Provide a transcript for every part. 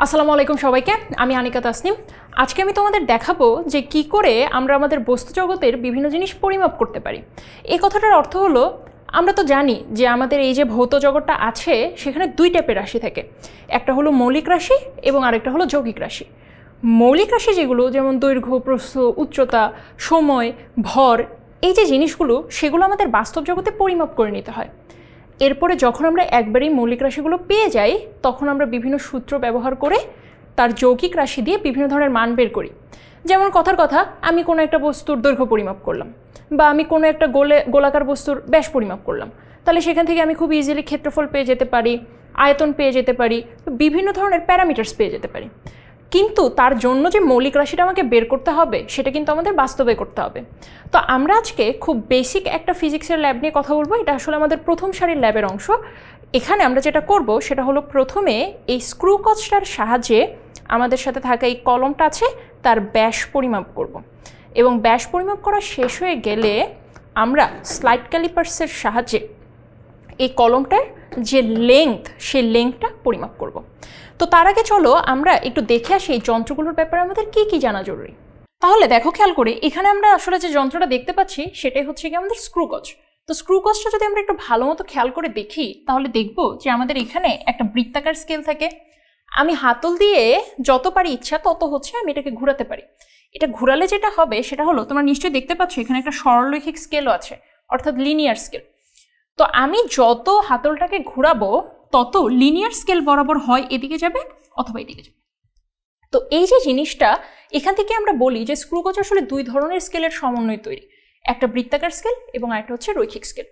আসসালামু আলাইকুম সবাইকে, আমি আনিকা তাসনিম। আজকে আমি তোমাদের দেখাবো যে কি করে আমরা আমাদের বস্তু জগতের বিভিন্ন জিনিস পরিমাপ করতে পারি। এই কথাটার অর্থ হলো, আমরা তো জানি যে আমাদের এই যে ভৌত জগৎটা আছে সেখানে দুই টাইপের রাশি থাকে, একটা হলো মৌলিক রাশি এবং আরেকটা হলো যৌগিক রাশি। মৌলিক রাশি যেগুলো যেমন দৈর্ঘ্য, প্রস্থ, উচ্চতা, সময়, ভর, এই যে জিনিসগুলো সেগুলো আমাদের বাস্তব জগতে পরিমাপ করে নিতে হয়। এরপরে যখন আমরা একবারেই মৌলিক রাশিগুলো পেয়ে যাই তখন আমরা বিভিন্ন সূত্র ব্যবহার করে তার যৌগিক রাশি দিয়ে বিভিন্ন ধরনের মান বের করি। যেমন কথার কথা, আমি কোনো একটা বস্তুর দৈর্ঘ্য পরিমাপ করলাম বা আমি কোনো একটা গোলাকার বস্তুর ব্যাস পরিমাপ করলাম, তাহলে সেখান থেকে আমি খুব ইজিলি ক্ষেত্রফল পেয়ে যেতে পারি, আয়তন পেয়ে যেতে পারি, বিভিন্ন ধরনের প্যারামিটার্স পেয়ে যেতে পারি। কিন্তু তার জন্য যে মৌলিক রাশিটা আমাকে বের করতে হবে সেটা কিন্তু আমাদের বাস্তবে করতে হবে। তো আমরা আজকে খুব বেসিক একটা ফিজিক্সের ল্যাব নিয়ে কথা বলবো। এটা আসলে আমাদের প্রথম সারির ল্যাবের অংশ। এখানে আমরা যেটা করব সেটা হলো, প্রথমে এই স্ক্রু কচটার সাহায্যে আমাদের সাথে থাকা এই কলমটা আছে তার ব্যাস পরিমাপ করব, এবং ব্যাস পরিমাপ করা শেষ হয়ে গেলে আমরা স্লাইড ক্যালিপার্সের সাহায্যে এই কলমটার যে লেংথ সেই লেংথটা পরিমাপ করব। তো তার আগে চলো আমরা একটু দেখে আসি এই যন্ত্রগুলোর ব্যাপারে আমাদের কি কি জানা জরুরি। তাহলে দেখো, খেয়াল করে এখানে আমরা আসলে যে যন্ত্রটা দেখতে পাচ্ছি সেটাই হচ্ছে কি আমাদের স্ক্রু কচ। তো স্ক্রু কচটা যদি আমরা একটু ভালো মতো খেয়াল করে দেখি তাহলে দেখবো যে আমাদের এখানে একটা বৃত্তাকার স্কেল থাকে। আমি হাতল দিয়ে যত পারি ইচ্ছা তত হচ্ছে আমি এটাকে ঘোরাতে পারি। এটা ঘোরালে যেটা হবে সেটা হলো, তোমরা নিশ্চয়ই দেখতে পাচ্ছ এখানে একটা সরলরৈখিক স্কেলও আছে, অর্থাৎ লিনিয়ার স্কেল। তো আমি যত হাতলটাকে ঘোরাবো তত লিনিয়ার স্কেল বরাবর হয় এদিকে যাবে অথবা এদিকে যাবে। তো এই যে জিনিসটা, এখান থেকে আমরা বলি যে স্ক্রু কচ আসলে দুই ধরনের স্কেলের সমন্বয় তৈরি, একটা বৃত্তাকার স্কেল এবং আরেকটা হচ্ছে রৈখিক স্কেল।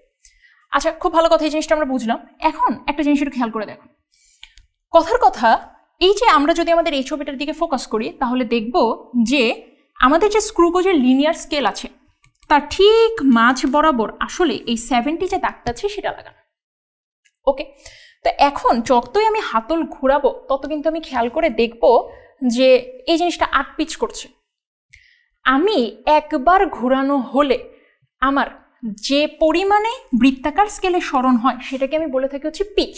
আচ্ছা, খুব ভালো কথা, এই জিনিসটা আমরা বুঝলাম। এখন একটা জিনিস একটু খেয়াল করে দেখো। কথার কথা, এই যে আমরা যদি আমাদের এই ছবিটার দিকে ফোকাস করি তাহলে দেখব যে আমাদের যে স্ক্রু কচের লিনিয়ার স্কেল আছে তার ঠিক মাঝ বরাবর আসলে এই 70 যে দাগটা আছে সেটা লাগানো। ওকে, তো এখন যতই আমি হাতল ঘোরাবো তত কিন্তু আমি খেয়াল করে দেখব যে এই জিনিসটা আট পিচ করছে। আমি একবার ঘোরানো হলে আমার যে পরিমাণে বৃত্তাকার স্কেলে সরণ হয় সেটাকে আমি বলে থাকি হচ্ছে পিচ।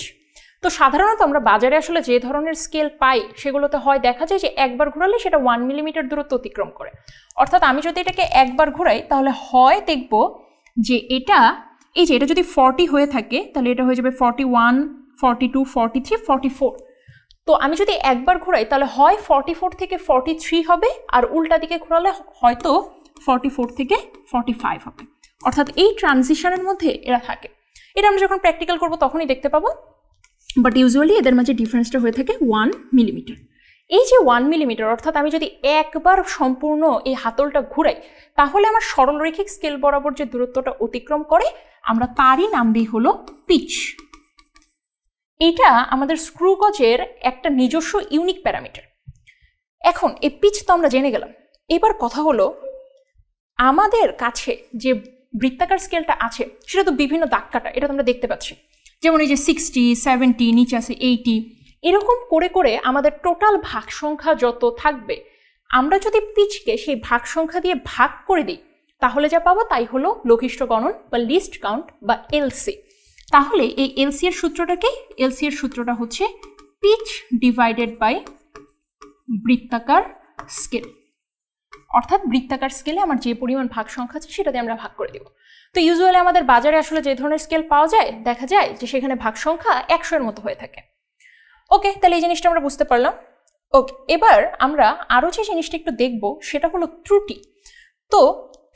তো সাধারণত আমরা বাজারে আসলে যে ধরনের স্কেল পাই সেগুলোতে হয় দেখা যায় যে একবার ঘোরালে সেটা 1 মিলিমিটার দূরত্ব অতিক্রম করে। অর্থাৎ আমি যদি এটাকে একবার ঘোরাই তাহলে হয় দেখব যে এটা, এই যে এটা যদি 40 হয়ে থাকে তাহলে এটা হয়ে যাবে 41, 42, 43, 44। তো আমি যদি একবার ঘোরাই তাহলে হয় 44 থেকে 43 হবে, আর উল্টা দিকে ঘোরালে হয়তো 44 থেকে 45 হবে। অর্থাৎ এই ট্রানজিশনের মধ্যে এরা থাকে। এটা আমরা যখন প্র্যাকটিক্যাল করবো তখনই দেখতে পাবো, বাট ইউজুয়ালি এদের মাঝে ডিফারেন্সটা হয়ে থাকে 1 মিলিমিটার। এই যে 1 মিলিমিটার, অর্থাৎ আমি যদি একবার সম্পূর্ণ এই হাতলটা ঘুরাই তাহলে আমার সরলরৈখিক স্কেল বরাবর যে দূরত্বটা অতিক্রম করে আমরা তারই নাম দিই হলো পিচ। এটা আমাদের স্ক্রু কচের একটা নিজস্ব ইউনিক প্যারামিটার। এখন এই পিচ তো আমরা জেনে গেলাম, এবার কথা হলো আমাদের কাছে যে বৃত্তাকার স্কেলটা আছে সেটা তো বিভিন্ন দাগ কাটা, এটা তো আমরা দেখতে পাচ্ছি। যেমন এই যে 60, 70, নিচে আছে 80, এরকম করে করে আমাদের টোটাল ভাগ সংখ্যা যত থাকবে আমরা যদি পিচকে সেই ভাগ সংখ্যা দিয়ে ভাগ করে দিই তাহলে যা পাবো তাই হলো লঘিষ্ঠ গণন বা লিস্ট কাউন্ট বা এলসি। তাহলে এই এলসি এর সূত্রটা কি? এলসি এর সূত্রটা হচ্ছে পিচ ডিভাইডেড বাই বৃত্তাকার স্কেল। অর্থাৎ বৃত্তাকার স্কেলে আমার যে পরিমাণ ভাগ সংখ্যা আছে সেটা দিয়ে আমরা ভাগ করে দেব। তো ইউজুয়ালি আমাদের বাজারে আসলে যে ধরনের স্কেল পাওয়া যায় দেখা যায় যে সেখানে ভাগ সংখ্যা 100 এর মতো হয়ে থাকে। ওকে, তাহলে এই জিনিসটা আমরা বুঝতে পারলাম। ওকে, এবার আমরা আরও যে জিনিসটা একটু দেখব সেটা হলো ত্রুটি। তো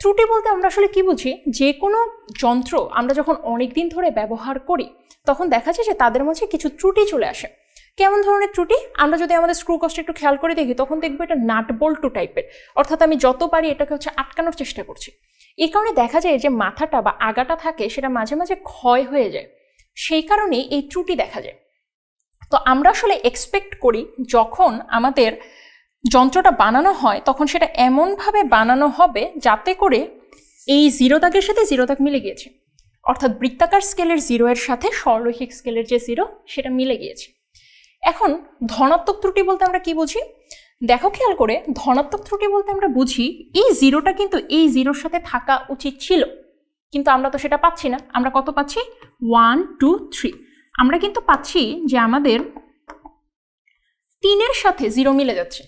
ত্রুটি বলতে আমরা আসলে কি বুঝি? যে কোনো যন্ত্র আমরা যখন অনেক দিন ধরে ব্যবহার করি তখন দেখা যায় যে তাদের মাঝে কিছু ত্রুটি চলে আসে। কেমন ধরনের ত্রুটি? আমরা যদি আমাদের স্ক্রু কচটা একটু খেয়াল করে দেখি তখন দেখবো এটা নাট বল্টু টাইপের, অর্থাৎ আমি যত পারি এটাকে হচ্ছে আটকানোর চেষ্টা করছি। এই কারণে দেখা যায় যে মাথাটা বা আগাটা থাকে সেটা মাঝে মাঝে ক্ষয় হয়ে যায়, সেই কারণে এই ত্রুটি দেখা যায়। তো আমরা আসলে এক্সপেক্ট করি যখন আমাদের যন্ত্রটা বানানো হয় তখন সেটা এমনভাবে বানানো হবে যাতে করে এই 0 দাগের সাথে 0 দাগ মিলে গিয়েছে, অর্থাৎ বৃত্তাকার স্কেলের 0 এর সাথে সরলরৈখিক স্কেলের যে 0 সেটা মিলে গিয়েছে। এখন ধনাত্মক ত্রুটি বলতে আমরা কি বুঝি? দেখো খেয়াল করে, ধনাত্মক ত্রুটি বলতে আমরা বুঝি এই 0টা কিন্তু এই 0-র সাথে থাকা উচিত ছিল, কিন্তু আমরা তো সেটা পাচ্ছি না। আমরা কত পাচ্ছি? 1, 2, 3। আমরা কিন্তু পাচ্ছি যে আমাদের 3-এর সাথে 0 মিলে যাচ্ছে।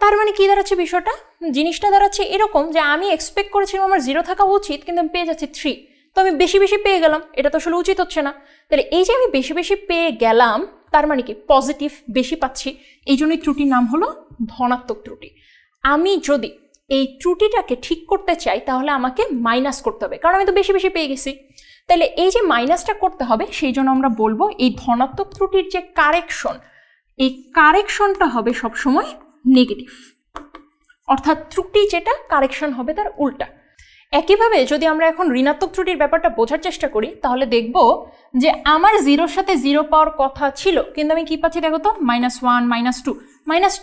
তার মানে কি দাঁড়াচ্ছে বিষয়টা? জিনিসটা দাঁড়াচ্ছে এরকম যে আমি এক্সপেক্ট করেছিলাম আমার 0 থাকা উচিত, কিন্তু আমি পেয়ে যাচ্ছি 3। তো আমি বেশি বেশি পেয়ে গেলাম, এটা তো আসলে উচিত হচ্ছে না। তাহলে এই যে আমি বেশি বেশি পেয়ে গেলাম, তার মানে কি পজিটিভ বেশি পাচ্ছি, এই জন্যই ত্রুটির নাম হলো ধনাত্মক ত্রুটি। আমি যদি এই ত্রুটিটাকে ঠিক করতে চাই তাহলে আমাকে মাইনাস করতে হবে, কারণ আমি তো বেশি বেশি পেয়ে গেছি। তাহলে এই যে মাইনাসটা করতে হবে, সেই জন্য আমরা বলবো এই ধনাত্মক ত্রুটির যে কারেকশন, এই কারেকশনটা হবে সবসময় নেগেটিভ, অর্থাৎ ত্রুটি যেটা কারেকশন হবে তার উল্টা। একইভাবে যদি আমরা এখন ঋণাত্মক ত্রুটির ব্যাপারটা বোঝার চেষ্টা করি, তাহলে দেখব যে আমার 0-র সাথে 0 পাওয়ার কথা ছিল, কিন্তু আমি কি পাচ্ছি দেখো তো, -1,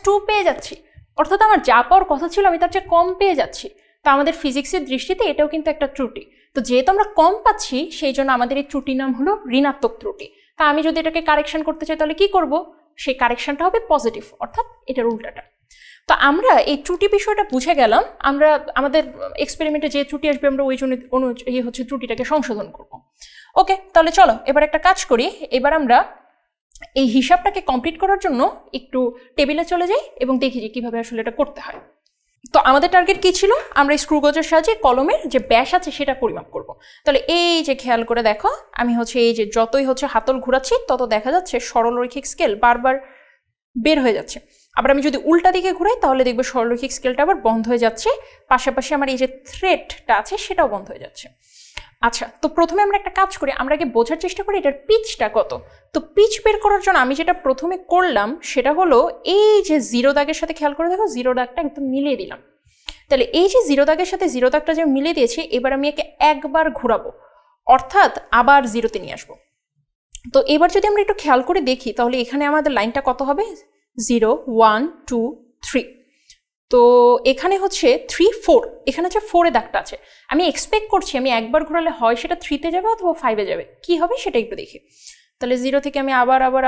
-2 পেয়ে যাচ্ছি। অর্থাৎ আমার যা পাওয়ার কথা ছিল আমি তার চেয়ে কম পেয়ে যাচ্ছি। তো আমাদের ফিজিক্সের দৃষ্টিতে এটাও কিন্তু একটা ত্রুটি। তো যেহেতু আমরা কম পাচ্ছি, সেই জন্য আমাদের এই ত্রুটির নাম হলো ঋণাত্মক ত্রুটি। তা আমি যদি এটাকে কারেকশন করতে চাই তাহলে কি করব? সেই কারেকশনটা হবে পজিটিভ, অর্থাৎ এটার উল্টাটা। তো আমরা এই ত্রুটি বিষয়টা বুঝে গেলাম। আমরা আমাদের এক্সপেরিমেন্টে যে ত্রুটি আসবে আমরা ওই জন্য হচ্ছে ত্রুটিটাকে সংশোধন করব। ওকে, তাহলে চলো এবার একটা কাজ করি। এবার আমরা এই হিসাবটাকে কমপ্লিট করার জন্য একটু টেবিলে চলে যাই এবং দেখি যে কীভাবে আসলে এটা করতে হয়। তো আমাদের টার্গেট কী ছিল? আমরা স্ক্রু গজের সাহায্যে কলমের যে ব্যাস আছে সেটা পরিমাপ করব। তাহলে এই যে খেয়াল করে দেখো, আমি হচ্ছে এই যে যতই হচ্ছে হাতল ঘোরাচ্ছি তত দেখা যাচ্ছে সরলরৈখিক স্কেল বারবার বের হয়ে যাচ্ছে। আবার আমি যদি উল্টা দিকে ঘুরাই তাহলে দেখবো সরলরৈখিক স্কেলটা আবার বন্ধ হয়ে যাচ্ছে, পাশাপাশি আমার এই যে থ্রেডটা আছে সেটাও বন্ধ হয়ে যাচ্ছে। আচ্ছা, তো প্রথমে আমরা একটা কাজ করি, আমরা আগে বোঝার চেষ্টা করি এটার পিচটা কত। তো পিচ বের করার জন্য আমি যেটা প্রথমে করলাম সেটা হলো এই যে 0 দাগের সাথে খেয়াল করে দেখো, 0 দাগটা একদম মিলিয়ে দিলাম। তাহলে এই যে 0 দাগের সাথে 0 দাগটা যে মিলিয়ে দিয়েছি, এবার আমি একে একবার ঘোরাবো, অর্থাৎ আবার 0-তে নিয়ে আসবো। তো এবার যদি আমরা একটু খেয়াল করে দেখি তাহলে এখানে আমাদের লাইনটা কত হবে? 0, 1, 2, 3। তো এখানে হচ্ছে 3, 4, এখানে হচ্ছে 4-এ দাগটা আছে। আমি এক্সপেক্ট করছি আমি একবার ঘোরালে হয় সেটা 3-তে যাবে অথবা 5-এ যাবে, কি হবে সেটা একটু দেখি। তাহলে 0 থেকে আমি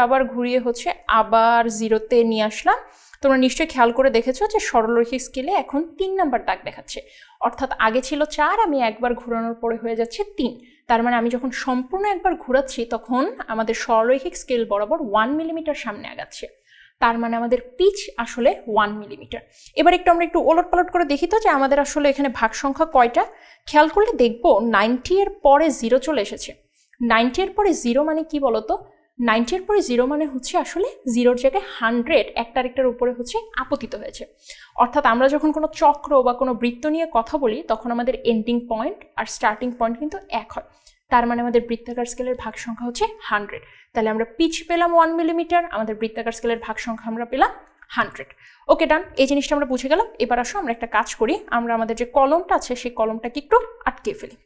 আবার ঘুরিয়ে হচ্ছে আবার 0-তে নিয়ে আসলাম। তোমরা নিশ্চয়ই খেয়াল করে দেখেছো যে সরলরৈখিক স্কেলে এখন 3 নাম্বার দাগ দেখাচ্ছে, অর্থাৎ আগে ছিল 4, আমি একবার ঘোরানোর পরে হয়ে যাচ্ছে 3। তার মানে আমি যখন সম্পূর্ণ একবার ঘোরাচ্ছি তখন আমাদের সরলরৈখিক স্কেল বরাবর 1 মিলিমিটার সামনে আগাচ্ছে। তার মানে আমাদের পিচ আসলে 1 মিলিমিটার। এবার আমরা একটু ওলট পালট করে দেখি তো যে আমাদের আসলে এখানে ভাগ সংখ্যা কয়টা। খেয়াল করলে দেখবো 90 এর পরে 0 চলে এসেছে। 90 এর পরে 0 মানে কি বলতো? 90 এর পরে 0 মানে হচ্ছে আসলে 0-র জায়গায় 100 একটা আরেকটার উপরে হচ্ছে আপতিত হয়েছে। অর্থাৎ আমরা যখন কোনো চক্র বা কোনো বৃত্ত নিয়ে কথা বলি তখন আমাদের ending point are starting point কিন্তু এক হয়। তার মানে আমাদের বৃত্তাকার স্কেলের ভাগ সংখ্যা হচ্ছে 100। তাহলে আমরা পিচ পেলাম 1 মিলিমিটার, আমাদের বৃত্তাকার স্কেলের ভাগ সংখ্যা আমরা পেলাম 100। ওকে, ডান, এই জিনিসটা আমরা বুঝে গেলাম। এবার আসো আমরা একটা কাজ করি, আমরা আমাদের যে কলমটা আছে সেই কলমটাকে একটু আটকে ফেলি।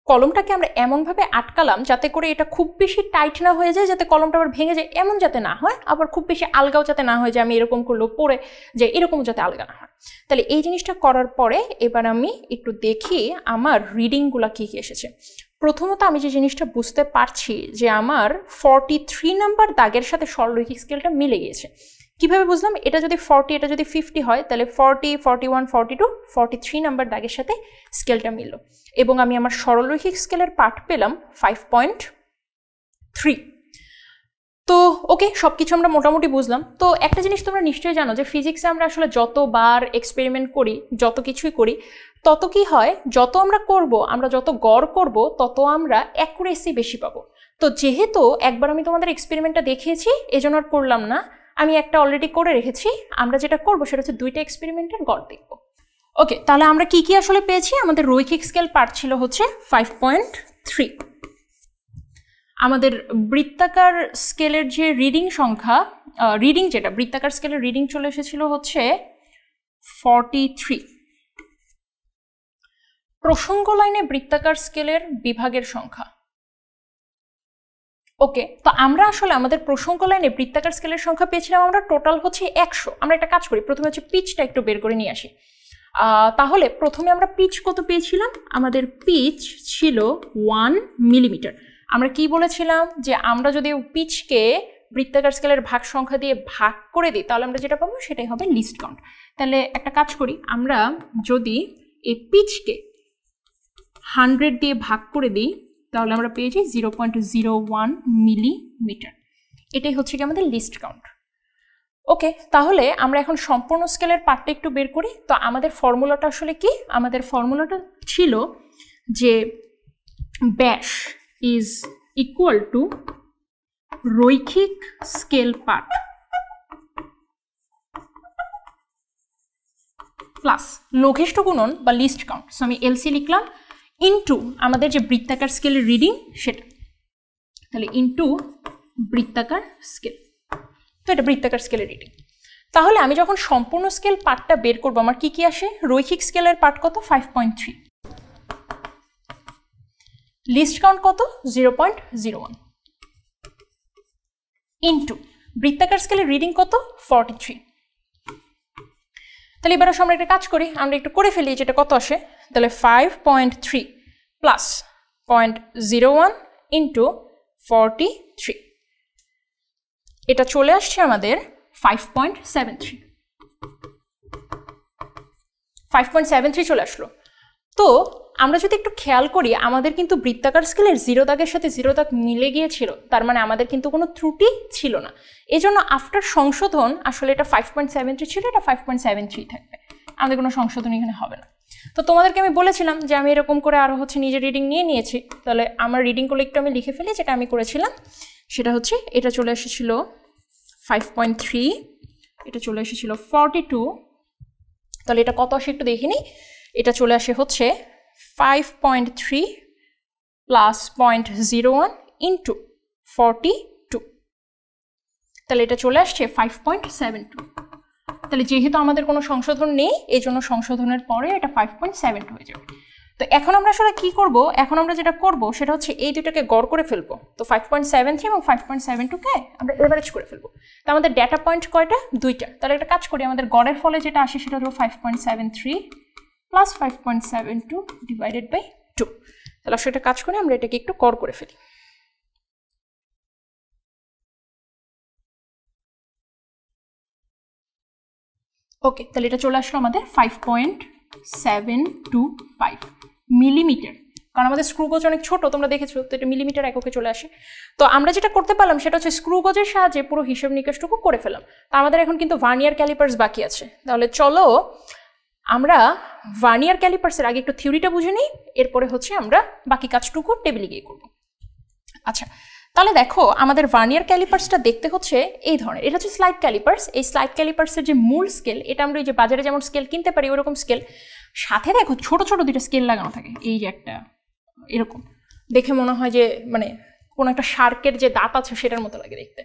কলমটাকে আমরা এমনভাবে আটকালাম যাতে করে এটা খুব বেশি টাইট না হয়ে যায়, যাতে কলমটা আবার ভেঙে যায় এমন যাতে না হয়, আবার খুব বেশি আলগাও যাতে না হয় যে আমি এরকম করলেও পড়ে যে এরকম যাতে আলগা না হয়। তাহলে এই জিনিসটা করার পরে এবার আমি একটু দেখি আমার রিডিংগুলো কী কী এসেছে। প্রথমত আমি যে জিনিসটা বুঝতে পারছি যে আমার 43 নাম্বার দাগের সাথে সরলরৈখিক স্কেলটা মিলে গিয়েছে। কিভাবে বুঝলাম? এটা যদি 40, এটা যদি 50 হয় তাহলে 40, 41, 42, 43 নাম্বার দাগের সাথে স্কেলটা মিলল এবং আমি আমার সরলরৈখিক স্কেলের পাঠ পেলাম 5.3। তো ওকে, সব কিছু আমরা মোটামুটি বুঝলাম। তো একটা জিনিস তোমরা নিশ্চয়ই জানো যে ফিজিক্সে আমরা আসলে যতবার এক্সপেরিমেন্ট করি, যত কিছুই করি, তত কি হয়, যত আমরা করব, আমরা যত গড় করব তত আমরা অ্যাকুরেসি বেশি পাবো। তো যেহেতু একবার আমি তোমাদের এক্সপেরিমেন্টটা দেখিয়েছি এজন্য আর করলাম না, আমি একটা অলরেডি করে রেখেছি। আমরা যেটা করবো সেটা হচ্ছে 2টা এক্সপেরিমেন্টের গড় দেখব। ওকে, তাহলে আমরা কি কি আসলে পেয়েছি? আমাদের রৈখিক স্কেল পার্ট ছিল হচ্ছে 5.3। আমাদের বৃত্তাকার স্কেলের যে রিডিং সংখ্যা, যেটা বৃত্তাকার স্কেলের রিডিং চলে এসেছিল হচ্ছে 43। প্রসঙ্গ লাইনে বৃত্তাকার স্কেলের বিভাগের সংখ্যা। ওকে, তো আমরা আসলে আমাদের প্রসঙ্গ লাইনে বৃত্তাকার স্কেলের সংখ্যা পেয়েছিলাম আমরা টোটাল হচ্ছে 100। আমরা একটা কাজ করি, প্রথমে হচ্ছে পিচটা একটু বের করে নিয়ে আসি। তাহলে প্রথমে আমরা পিচ কত পেয়েছিলাম? আমাদের পিচ ছিল 1 মিলিমিটার। আমরা কি বলেছিলাম যে আমরা যদি পিচকে বৃত্তাকার স্কেলের ভাগ সংখ্যা দিয়ে ভাগ করে দিই তাহলে আমরা যেটা পাবো সেটাই হবে লিস্ট কাউন্ট। তাহলে একটা কাজ করি, আমরা যদি এই পিচকে 100 দিয়ে ভাগ করে দিই তাহলে আমরা পেয়ে যাই 0.01 মিলিমিটার। এটাই হচ্ছে কি আমাদের লিস্ট কাউন্ট। ওকে, তাহলে আমরা এখন সম্পূর্ণ স্কেলের পার্টটা একটু বের করি। তো আমাদের ফর্মুলাটা আসলে কি? আমাদের ফর্মুলাটা ছিল যে ব্যাস ইজ ইকুয়াল টু রৈখিক স্কেল পার্ট প্লাস লঘিষ্ঠ গুণন বা লিস্ট কাউন্ট। সো আমি এলসি লিখলাম ইনটু আমাদের যে বৃত্তাকার স্কেলের রিডিং সেটা, তাহলে ইনটু বৃত্তাকার স্কেল। তো এটা বৃত্তাকার স্কেলের রিডিং। তাহলে আমি যখন সম্পূর্ণ স্কেল পার্টটা বের করবো আমার কি কি আসে? রৈখিক স্কেলের পার্ট কত? 5.3, লিস্ট কাউন্ট কত? 0.01, ইনটু বৃত্তাকার স্কেলের রিডিং কত? 43। তাহলে এবার আমরা একটা কাজ করি, আমরা একটু করে ফেলি যেটা কত আসে। তাহলে 5.3 প্লাস 0.01 ইন্টু 43, এটা চলে আসছে আমাদের 5.73। 5.73 চলে আসলো। তো আমরা যদি একটু খেয়াল করি আমাদের কিন্তু বৃত্তাকার স্কেলের 0 দাগের সাথে 0 দাগ মিলে গিয়েছিল, তার মানে আমাদের কিন্তু কোনো ত্রুটি ছিল না। এই জন্য আফটার সংশোধন আসলে এটা 5.73 ছিল, এটা 5.73 থাকবে, আমাদের কোনো সংশোধন এখানে হবে না। তো তোমাদেরকে আমি বলেছিলাম যে আমি এরকম করে আরও হচ্ছে নিজের রিডিং নিয়েছি। তাহলে আমার রিডিংগুলো একটু আমি লিখে ফেলি যেটা আমি করেছিলাম। সেটা হচ্ছে এটা চলে এসেছিল 5.3, এটা চলে এসেছিল 42। তাহলে এটা কত আসে একটু দেখিনি। এটা চলে আসে হচ্ছে 5.3 প্লাস 0.01 ইন্টু 42, তাহলে এটা চলে আসছে 5.72। তাহলে যেহেতু আমাদের কোনো সংশোধন নেই এই জন্য সংশোধনের পরে এটা 5.72 হয়ে যাবে। তো এখন আমরা আসলে কি করব? এখন আমরা যেটা করব সেটা হচ্ছে এই দুটোকে গড় করে ফেলবো। তো 5.73 এবং 5.72কে আমরা এভারেজ করে ফেলবো। তো আমাদের ডেটা পয়েন্ট কয়টা? 2টা। তাহলে একটা কাজ করি, আমাদের গড়ের ফলে যেটা আসে সেটা হলো 5.73 প্লাস 5.72 ডিভাইডেড বাই 2। তাহলে আসলে একটা কাজ করে আমরা এটাকে একটু গড় করে ফেলি। ওকে, তাহলে এটা চলে আসলো আমাদের 5.725 মিলিমিটার। কারণ আমাদের স্ক্রু গজ অনেক ছোট, তোমরা দেখেছো, তো এটা মিলিমিটার এককে চলে আসে। তো আমরা যেটা করতে পারলাম সেটা হচ্ছে স্ক্রু গজের সাহায্যে পুরো হিসাব নিকাশটুকু করে ফেলাম। তো আমাদের এখন কিন্তু ভার্নিয়ার ক্যালিপার্স বাকি আছে। তাহলে চলো আমরা ভার্নিয়ার ক্যালিপার্সের আগে একটু থিওরিটা বুঝে নিই, এরপরে হচ্ছে আমরা বাকি কাজটুকু টেবিলে গিয়ে করবো। আচ্ছা, তাহলে দেখো আমাদের ভার্নিয়ার ক্যালিপার্সটা দেখতে হচ্ছে এই ধরনের। এটা হচ্ছে স্লাইড ক্যালিপার্স। এই স্লাইড ক্যালিপার্সের যে মূল স্কেল, এটা আমরা এই যে বাজারে যেমন স্কেল কিনতে পারি ওরকম স্কেল, সাথে দেখো ছোট ছোট দুটো স্কেল লাগানো থাকে। এই যে একটা এরকম দেখে মনে হয় যে মানে কোনো একটা শার্কের যে দাঁত আছে সেটার মতো লাগে দেখতে।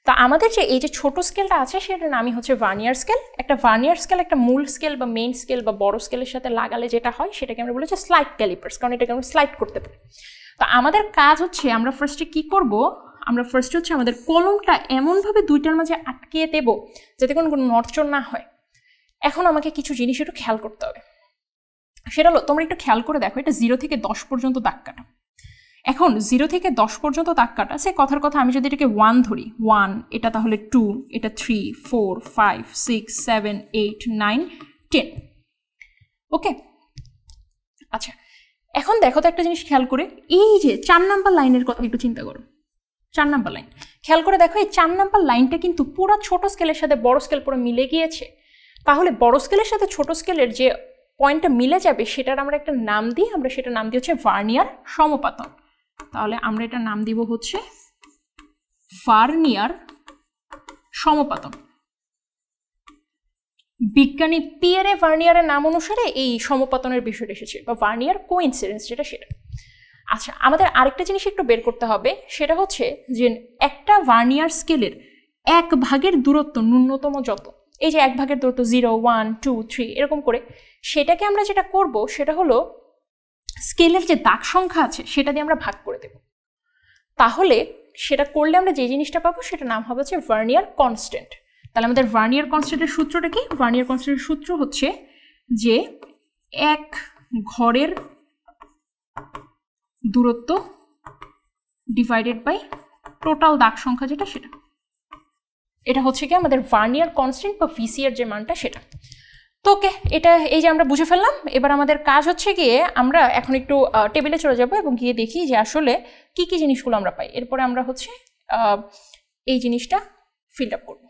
তা আমাদের যে এই যে ছোট স্কেলটা আছে সেটার নামই হচ্ছে ভার্নিয়ার স্কেল। একটা ভার্নিয়ার স্কেল একটা মূল স্কেল বা মেইন স্কেল বা বড় স্কেলের সাথে লাগালে যেটা হয় সেটাকে আমরা বলি স্লাইড ক্যালিপার্স, কারণ এটাকে আমরা স্লাইড করতে পারি। তো আমাদের কাজ হচ্ছে আমরা ফার্স্টে কি করব? আমরা ফার্স্টে হচ্ছে আমাদের কলমটা এমনভাবে দুইটার মাঝে আটকিয়ে দেব যাতে কোনো নড়চড় না হয়। এখন আমাকে কিছু জিনিস একটু খেয়াল করতে হবে। সেটা হলো, তোমরা একটু খেয়াল করে দেখো, এটা 0 থেকে 10 পর্যন্ত দাগ কাটা। এখন 0 থেকে 10 পর্যন্ত দাগ কাটা, সে কথার কথা আমি যদি এটাকে 1 ধরি, 1, এটা তাহলে 2, এটা 3, 4, 5, 6, 7, 8, 9, 10। ওকে, আচ্ছা এখন দেখো তো একটা জিনিস খেয়াল করে, এই যে 4 নাম্বার লাইনের কথা একটু চিন্তা করো। 4 নাম্বার লাইন খেয়াল করে দেখো, এই 4 নাম্বার লাইনটা কিন্তু পুরো ছোট স্কেলের সাথে বড় স্কেল পুরো মিলে গিয়েছে। তাহলে বড় স্কেলের সাথে ছোট স্কেলের যে পয়েন্টটা মিলে যাবে সেটার আমরা একটা নাম দিই, আমরা সেটা নাম দিই হচ্ছে ভার্নিয়ার সমপাতন। তাহলে আমরা এটা নাম দিব হচ্ছে ভার্নিয়ার সমপাতন। বিজ্ঞানী পিয়েরে ভার্নিয়ারের নাম অনুসারে এই সমপাতনের বিষয়টা এসেছে, বা ভার্নিয়ার কোইন্সিডেন্স যেটা সেটা। আচ্ছা, আমাদের আরেকটা জিনিস একটু বের করতে হবে, সেটা হচ্ছে যে একটা ভার্নিয়ার স্কেলের 1 ভাগের দূরত্ব ন্যূনতম যত, এই যে 1 ভাগের দূরত্ব 0, 1, 2, 3 এরকম করে, সেটাকে আমরা যেটা করব সেটা হলো স্কেলের যে দাগ সংখ্যা আছে সেটা দিয়ে আমরা ভাগ করে দেব। তাহলে সেটা করলে আমরা যে জিনিসটা পাবো সেটা নাম হবে হচ্ছে ভার্নিয়ার কনস্ট্যান্ট। তাহলে আমাদের ভার্নিয়ার কনস্ট্যান্টের সূত্রটা কি? ভার্নিয়ার কনস্ট্যান্টের সূত্র হচ্ছে যে 1 ঘরের দূরত্ব ডিভাইডেড বাই টোটাল দাগ সংখ্যা যেটা সেটা। এটা হচ্ছে কি আমাদের ভার্নিয়ার কনস্ট্যান্ট বা ভিসিআর যে মানটা সেটা। তো ওকে, এটা এই যে আমরা বুঝে ফেললাম। এবার আমাদের কাজ হচ্ছে গিয়ে আমরা এখন একটু টেবিলে চলে যাব এবং গিয়ে দেখি যে আসলে কি কি জিনিসগুলো আমরা পাই। এরপরে আমরা হচ্ছে এই জিনিসটা ফিল আপ করব।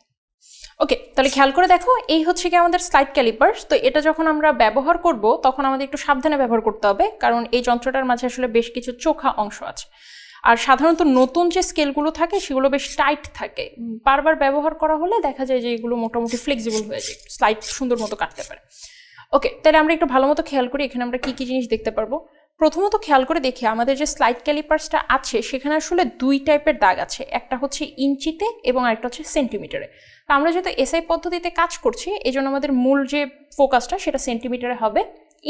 ওকে, তাহলে খেয়াল করে দেখো, এই হচ্ছে কি আমাদের স্লাইড ক্যালিপার্স। তো এটা যখন আমরা ব্যবহার করব তখন আমাদের একটু সাবধানে ব্যবহার করতে হবে, কারণ এই যন্ত্রটার মাঝে আসলে বেশ কিছু চোখা অংশ আছে। আর সাধারণত নতুন যে স্কেলগুলো থাকে সেগুলো বেশ টাইট থাকে, বারবার ব্যবহার করা হলে দেখা যায় যে এগুলো মোটামুটি ফ্লেক্সিবল হয়ে যায়, স্লাইড সুন্দর মতো কাটতে পারে। ওকে, তাহলে আমরা একটু ভালো মতো খেয়াল করি এখানে আমরা কি কি জিনিস দেখতে পারবো। প্রথমত খেয়াল করে দেখি আমাদের যে স্লাইড ক্যালিপার্সটা আছে সেখানে আসলে দুই টাইপের দাগ আছে, একটা হচ্ছে ইঞ্চিতে এবং আরেকটা হচ্ছে সেন্টিমিটারে। তো আমরা যেহেতু এসআই পদ্ধতিতে কাজ করছি এই জন্য আমাদের মূল যে ফোকাসটা সেটা সেন্টিমিটারে হবে,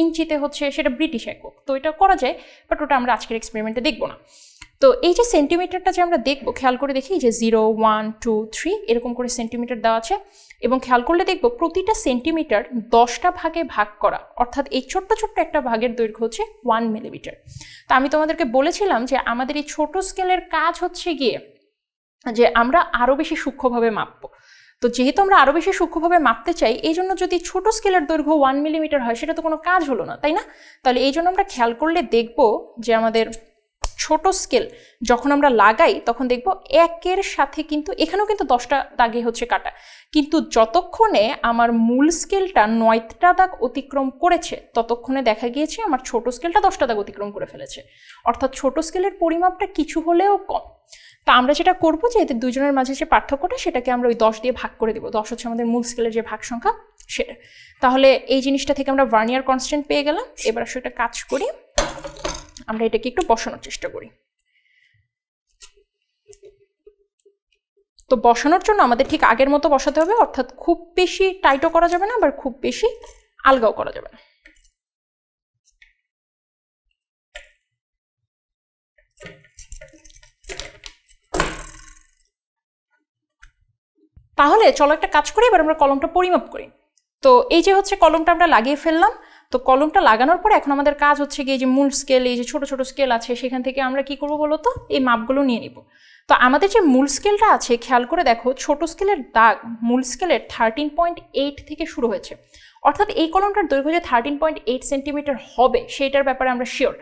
ইঞ্চিতে হচ্ছে সেটা ব্রিটিশ একক। তো এটা করা যায়, বাট ওটা আমরা আজকের এক্সপেরিমেন্টে দেখবো না। তো এই যে সেন্টিমিটারটা যে আমরা দেখবো, খেয়াল করে দেখি যে 0, 1, 2, 3 এরকম করে সেন্টিমিটার দেওয়া আছে, এবং খেয়াল করলে দেখবো প্রতিটা সেন্টিমিটার 10টা ভাগে ভাগ করা, অর্থাৎ এই ছোট্ট ছোট্ট একটা ভাগের দৈর্ঘ্য হচ্ছে 1 মিলিমিটার। তো আমি তোমাদেরকে বলেছিলাম যে আমাদের এই ছোট স্কেলের কাজ হচ্ছে গিয়ে যে আমরা আরও বেশি সূক্ষ্মভাবে মাপবো। তো যেহেতু আমরা আরও বেশি সূক্ষ্মভাবে মাপতে চাই, এই জন্য যদি ছোট স্কেলের দৈর্ঘ্য 1 মিলিমিটার হয় সেটা তো কোনো কাজ হলো না, তাই না? তাহলে এই জন্য আমরা খেয়াল করলে দেখবো যে আমাদের ছোট স্কেল যখন আমরা লাগাই তখন দেখব একের সাথে কিন্তু এখানেও কিন্তু 10টা দাগে হচ্ছে কাটা, কিন্তু যতক্ষণে আমার মূল স্কেলটা 9টা দাগ অতিক্রম করেছে ততক্ষণে দেখা গিয়েছে আমার ছোট স্কেলটা 10টা দাগ অতিক্রম করে ফেলেছে, অর্থাৎ ছোট স্কেলের পরিমাপটা কিছু হলেও কম। তা আমরা যেটা করবো যে এদের দুজনের মাঝে যে পার্থক্যটা সেটাকে আমরা ওই 10 দিয়ে ভাগ করে দেবো। 10 হচ্ছে আমাদের মূল স্কেলের যে ভাগ সংখ্যা সেটা। তাহলে এই জিনিসটা থেকে আমরা ভার্নিয়ার কনস্ট্যান্ট পেয়ে গেলাম। এবার আসলে একটা কাজ করি, আমরা এটাকে একটু বসানোর চেষ্টা করি। তো বসানোর জন্য আমাদের ঠিক আগের মতো বসাতে হবে, অর্থাৎ খুব বেশি টাইটও করা যাবে না, আবার খুব বেশি আলগাও করা যাবে না। তাহলে চলো একটা কাজ করি, এবার আমরা কলমটা পরিমাপ করি। তো এই যে হচ্ছে কলমটা আমরা লাগিয়ে ফেললাম। তো কলমটা লাগানোর পরে এখন আমাদের কাজ হচ্ছে গিয়ে যে মূল স্কেল, এই যে ছোট ছোট স্কেল আছে সেখান থেকে আমরা কি করবো বলো তো, এই মাপগুলো নিয়ে নিব। তো আমাদের যে মূল স্কেলটা আছে খেয়াল করে দেখো, ছোট স্কেলের দাগ মূল স্কেলের 13.8 থেকে শুরু হয়েছে, অর্থাৎ এই কলমটার দৈর্ঘ্য যে 13.8 সেন্টিমিটার হবে সেটার ব্যাপারে আমরা শিওর।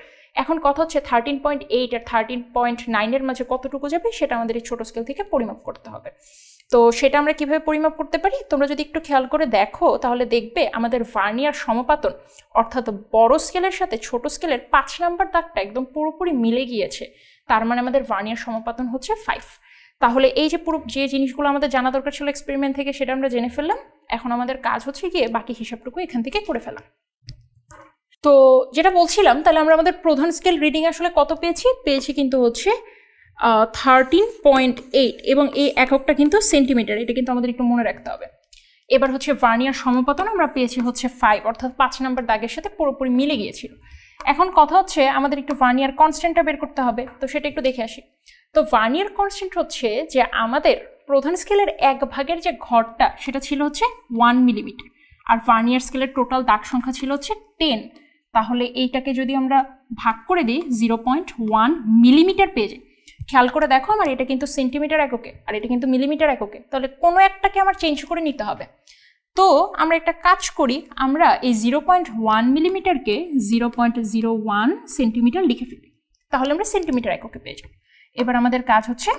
এখন কথা হচ্ছে 13.8 আর 13.9 এর মাঝে কতটুকু যাবে সেটা আমাদের এই ছোট স্কেল থেকে পরিমাপ করতে হবে। তো সেটা আমরা কিভাবে পরিমাপ করতে পারি, তোমরা যদি একটু খেয়াল করে দেখো তাহলে দেখবে আমাদের ভার্নিয়ার সমপাতন, অর্থাৎ বড় স্কেলের সাথে ছোট স্কেলের 5 নাম্বার দাগটা একদম পুরোপুরি মিলে গিয়েছে। তার মানে আমাদের ভার্নিয়ার সমপাতন হচ্ছে 5। তাহলে এই যে পুরো যে জিনিসগুলো আমাদের জানা দরকার ছিল এক্সপেরিমেন্ট থেকে সেটা আমরা জেনে ফেললাম। এখন আমাদের কাজ হচ্ছে গিয়ে বাকি হিসাবটুকু এখান থেকে করে ফেলা। তো যেটা বলছিলাম, তাহলে আমরা আমাদের প্রধান স্কেল রিডিং আসলে কত পেয়েছি কিন্তু হচ্ছে 13.8, এবং এই এককটা কিন্তু সেন্টিমিটার, এটা কিন্তু আমাদের একটু মনে রাখতে হবে। এবার হচ্ছে ভার্নিয়ার সমপাতন আমরা পেয়েছি হচ্ছে 5, অর্থাৎ 5 নাম্বার দাগের সাথে পুরোপুরি মিলে গিয়েছিল। এখন কথা হচ্ছে আমাদের একটু ভার্নিয়ার কনস্ট্যান্টটা বের করতে হবে, তো সেটা একটু দেখে আসি। তো ভার্নিয়ার কনস্ট্যান্ট হচ্ছে যে আমাদের প্রধান স্কেলের 1 ভাগের যে ঘরটা সেটা ছিল হচ্ছে 1 মিলিমিটার, আর ভার্নিয়ার স্কেলের টোটাল দাগ সংখ্যা ছিল হচ্ছে 10। তাহলে এইটাকে যদি আমরা ভাগ করে দিই 0.1 মিলিমিটার পেয়ে যাই। খেয়াল করে দেখো আমার এটা কিন্তু সেন্টিমিটার এককে আর এটা কিন্তু মিলিমিটার এককে, তাহলে কোনো একটাকে আমার চেঞ্জ করে নিতে হবে। তো আমরা একটা কাজ করি, আমরা এই 0.1 মিলিমিটারকে 0.01 সেন্টিমিটার লিখে ফেলি, তাহলে আমরা সেন্টিমিটার এককে পেয়ে যাই। এবার আমাদের কাজ হচ্ছে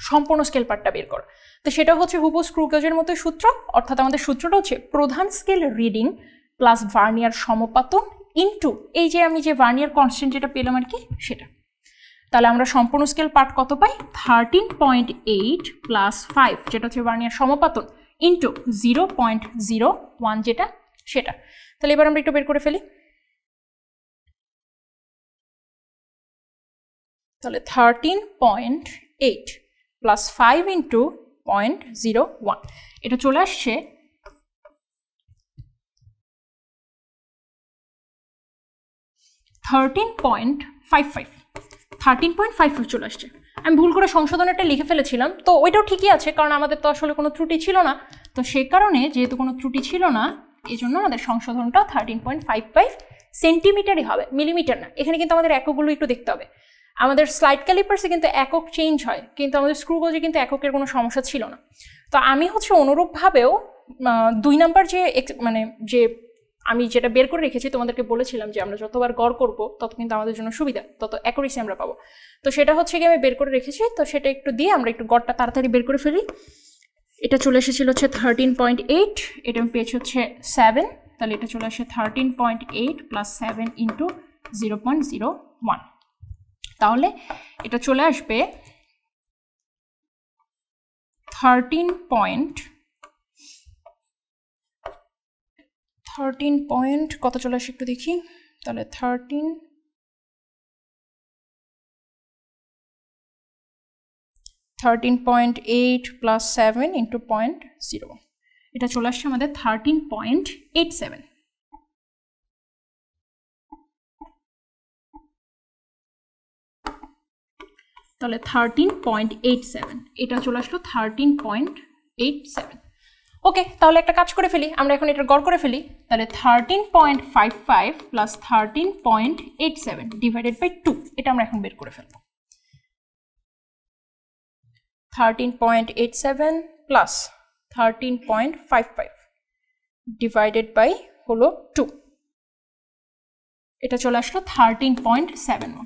সম্পূর্ণ স্কেল পার্টটা বের করা। তো সেটা হচ্ছে হুবহু স্ক্রু গেজের মতোই সূত্র, অর্থাৎ আমাদের সূত্রটা হচ্ছে প্রধান স্কেল রিডিং প্লাস ভার্নিয়ার সমপাতন ইন্টু এই যে আমি যে ভার্নিয়ার কনস্ট্যান্ট যেটা পেলাম আর কি সেটা। তাহলে আমরা সম্পূর্ণ স্কেল পার্ট কত পাই, 13.8 প্লাস 5 যেটা হচ্ছে ভার্নিয়ার সমপাতন ইন্টু 0.01 যেটা সেটা। তাহলে এবার আমরা একটু বের করে ফেলি। তাহলে 13.8 প্লাস 5 ইন্টু 0.01, এটা চলে আসছে 13.55 চলে আসছে। আমি ভুল করে সংশোধনটা লিখে ফেলেছিলাম, তো ওইটাও ঠিকই আছে কারণ আমাদের তো আসলে কোনো ত্রুটি ছিল না। তো সেই কারণে যেহেতু কোনো ত্রুটি ছিল না এই জন্য আমাদের সংশোধনটা 13.55 সেন্টিমিটারই হবে, মিলিমিটার না। এখানে কিন্তু আমাদের এককগুলো একটু দেখতে হবে। আমাদের স্লাইড ক্যালিপার্সে কিন্তু একক চেঞ্জ হয়, কিন্তু আমাদের স্ক্রু গজে কিন্তু এককের কোনো সমস্যা ছিল না। তো আমি হচ্ছে অনুরূপভাবেও 2 নাম্বার যে আমি যেটা বের করে রেখেছি, তোমাদেরকে বলেছিলাম যে আমরা যতবার গড় করব তত কিন্তু আমাদের জন্য সুবিধা, তত অ্যাকুরেসি আমরা পাবো। তো সেটা হচ্ছে কি আমি বের করে রেখেছি, তো সেটা একটু দিয়ে আমরা একটু গড়টা তাড়াতাড়ি বের করে ফেলি। এটা চলে এসেছিল হচ্ছে 13.8, এটা আমি পেয়েছি হচ্ছে 7, তাহলে এটা চলে আসে 13.8 প্লাস 7 ইন্টু 0.01, তাহলে এটা চলে আসবে 13 পয়েন্ট কত চলে আসে একটু দেখি, তাহলে 13.8 প্লাস 7 ইন্টু 0.0, এটা চলে আসছে আমাদের 13.87। তাহলে 13.87, এটা চলে আসলো 13.87। ওকে, তাহলে একটা কাজ করে ফেলি, আমরা এখন এটা গড় করে ফেলি। তাহলে 13.55 প্লাস 13.87 ডিভাইডেড বাই 2, এটা আমরা এখন বের করে ফেলবো। 13.87 প্লাস 13.55 ডিভাইডেড বাই হলো 2, এটা চলে আসলো 13.71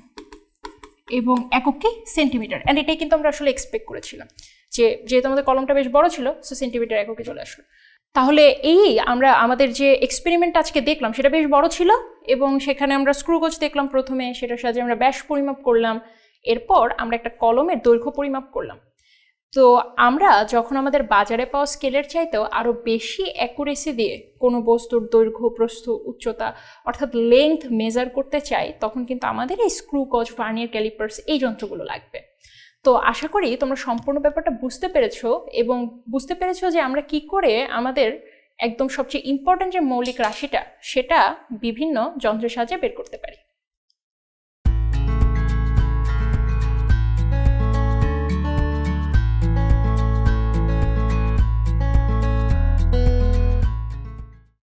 এবং একক কি সেন্টিমিটার। অ্যান্ড এটাই কিন্তু আমরা আসলে এক্সপেক্ট করেছিলাম, যেহেতু আমাদের কলমটা বেশ বড় ছিল, সো সেন্টিমিটার এককে চলে আসলো। তাহলে আমরা আমাদের যে এক্সপেরিমেন্ট আজকে দেখলাম সেটা বেশ বড় ছিল, এবং সেখানে আমরা স্ক্রু গজ দেখলাম প্রথমে, সেটার সাহায্যে আমরা ব্যাস পরিমাপ করলাম, এরপর আমরা একটা কলমের দৈর্ঘ্য পরিমাপ করলাম। তো আমরা যখন আমাদের বাজারে পাওয়া স্কেলের চাইতেও আরও বেশি অ্যাকুরেসি দিয়ে কোনো বস্তুর দৈর্ঘ্য, প্রস্থ, উচ্চতা অর্থাৎ লেন্থ মেজার করতে চাই, তখন কিন্তু আমাদের এই স্ক্রু গজ, ভার্নিয়ার ক্যালিপার্স এই যন্ত্রগুলো লাগবে। তো আশা করি তোমরা সম্পূর্ণ ব্যাপারটা বুঝতে পেরেছো, এবং বুঝতে পেরেছো যে আমরা কি করে আমাদের একদম সবচেয়ে ইম্পর্টেন্ট যে মৌলিক রাশিটা সেটা বিভিন্ন যন্ত্রের সাহায্যে বের করতে পারি।